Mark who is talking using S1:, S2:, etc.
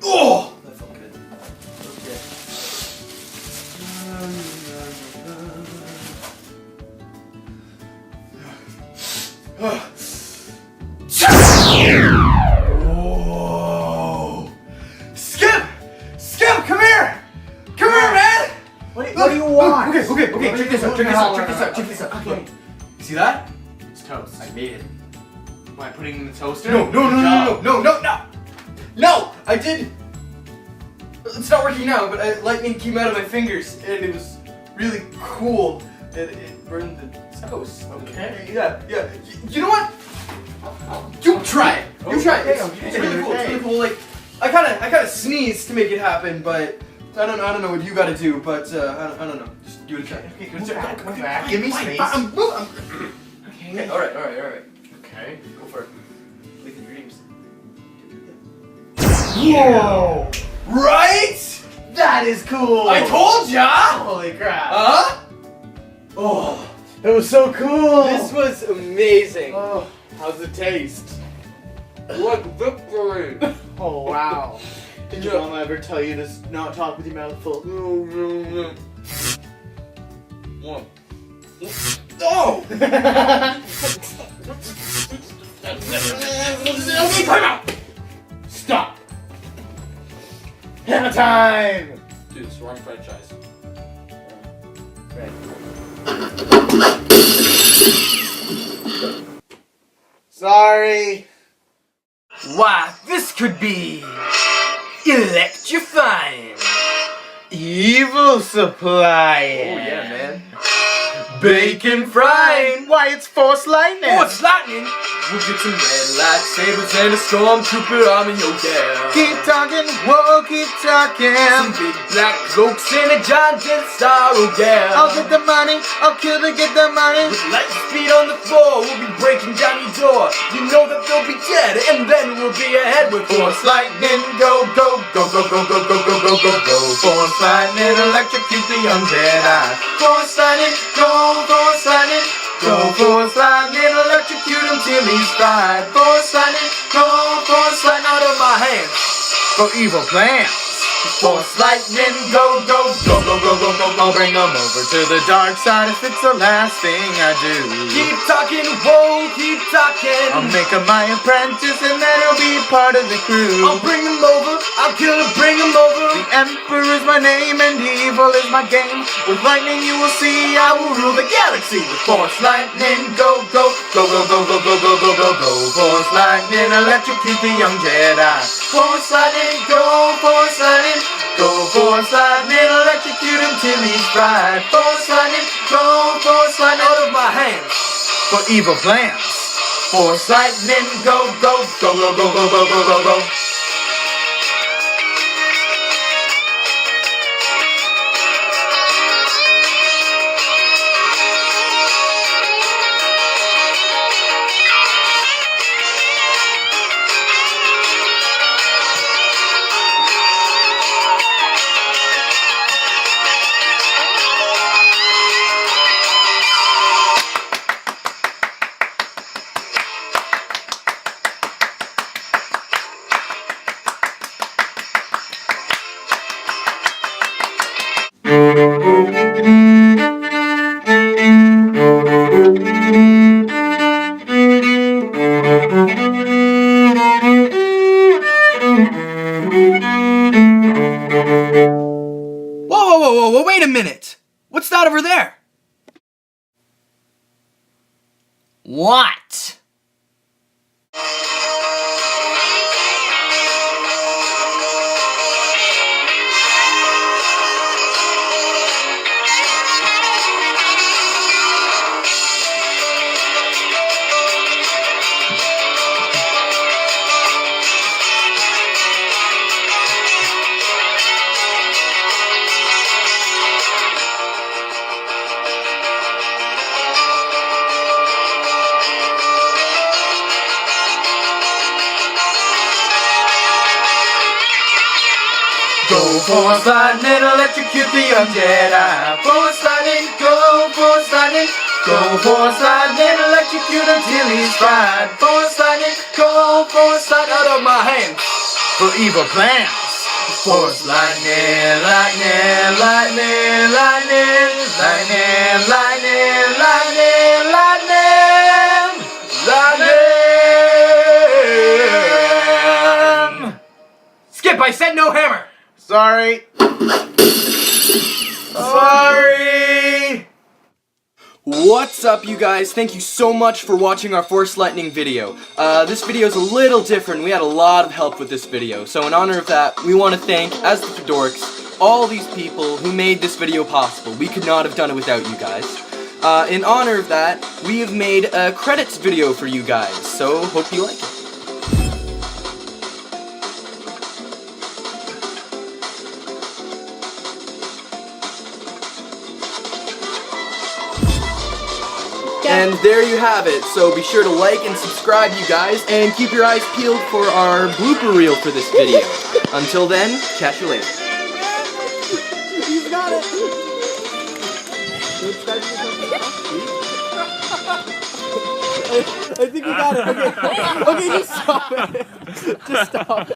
S1: Oh, that felt good. Oh. Skip! Skip, come here! Come here, man!
S2: What do you want?
S1: Okay, check this out.
S2: Okay.
S1: You see that?
S2: It's toast.
S1: I made it.
S2: Am I putting it in the toaster?
S1: No, I did. It's not working now, but lightning came out of my fingers, and it was really cool. And it burned the toast.
S2: Okay.
S1: Yeah. You know what? You try it. You try it. It's really cool. It's
S2: Okay.
S1: really cool. Like, I kind of sneezed to make it happen, but I don't know what you got to do. But I don't know. Just give it a try.
S2: Okay, come back. Give me space.
S1: Okay. All right.
S2: Okay.
S1: Go for it. Leave the dreams.
S2: Whoa!
S1: Right?
S2: That is cool!
S1: I told ya!
S2: Holy crap!
S1: Huh? Oh,
S2: It was so cool!
S1: this was amazing.
S2: Oh,
S1: How's it taste? Like victory.
S2: oh wow. Did your
S1: Yeah.
S2: mama ever tell you to not talk with your mouth full?
S1: No. One. Oh! Okay, time out!
S2: Stop! Hammer time!
S1: Dude, it's the wrong franchise.
S2: Sorry.
S1: Why, this could be electrifying.
S2: Evil supply.
S1: Man. Bacon frying.
S2: Why, it's force lightning.
S1: Oh, it's lightning! We'll get some red lightsabers and a stormtrooper army, oh yeah!
S2: Keep talking, whoa, keep talking.
S1: Some big black cloaks and a giant Death Star, oh yeah!
S2: I'll get the money, I'll kill to get the money.
S1: With light speed on the floor, we'll be breaking down your door. You know that they'll be dead, and then we'll be ahead with
S2: Force lightning, go, go, go, go, go, go, go, go, go, go, go. Force lightning, electrocute the young Jedi. Force lightning, go, force lightning. Go, force lightning, electrocute him till he's fried. Force lightning, go, force lightning.
S1: out of my hands.
S2: For evil plans. Force lightning, go, go, go, go, go, go, go, go. Bring them over to the dark side if it's the last thing I do.
S1: Keep talking, whoa, keep talking.
S2: I'll make him my apprentice and then he'll be part of the crew.
S1: I'll bring him over, I'll kill him, bring him over.
S2: The Emperor is my name and evil is my game. With lightning you will see I will rule the galaxy. With force lightning, go, go, go, go, go, go, go, go, go, go, go. Force lightning, electrocute the young Jedi. Force lightning, go, force lightning. Go, force lightning, electrocute him till he's fried. Force lightning, go, force lightning.
S1: Out of my hands.
S2: For evil plans. Force lightning, go, go, go, go, go, go, go, go, go, go.
S1: Whoa, wait a minute! What's that over there? What?
S2: Go, force lightning, electrocute the young Jedi. Force lightning, go, force lightning. Go, force lightning, electrocute him till he's fried. Force lightning, go, force light out of my hands for evil plans. Force lightning, lightning, lightning, lightning, lightning, lightning, lightning, lightning, lightning.
S1: Skip, I said no hammer!
S2: Sorry. Sorry.
S1: What's up, you guys? Thank you so much for watching our Force Lightning video. This video is a little different. We had a lot of help with this video. So in honor of that, we want to thank, as the Fedorks, all these people who made this video possible. We could not have done it without you guys. In honor of that, we have made a credits video for you guys. So hope you like it. And there you have it. So be sure to like and subscribe, you guys, and keep your eyes peeled for our blooper reel for this video. Until then, catch you later.
S3: You've got it! I think we got it. Okay, just stop it. Just stop.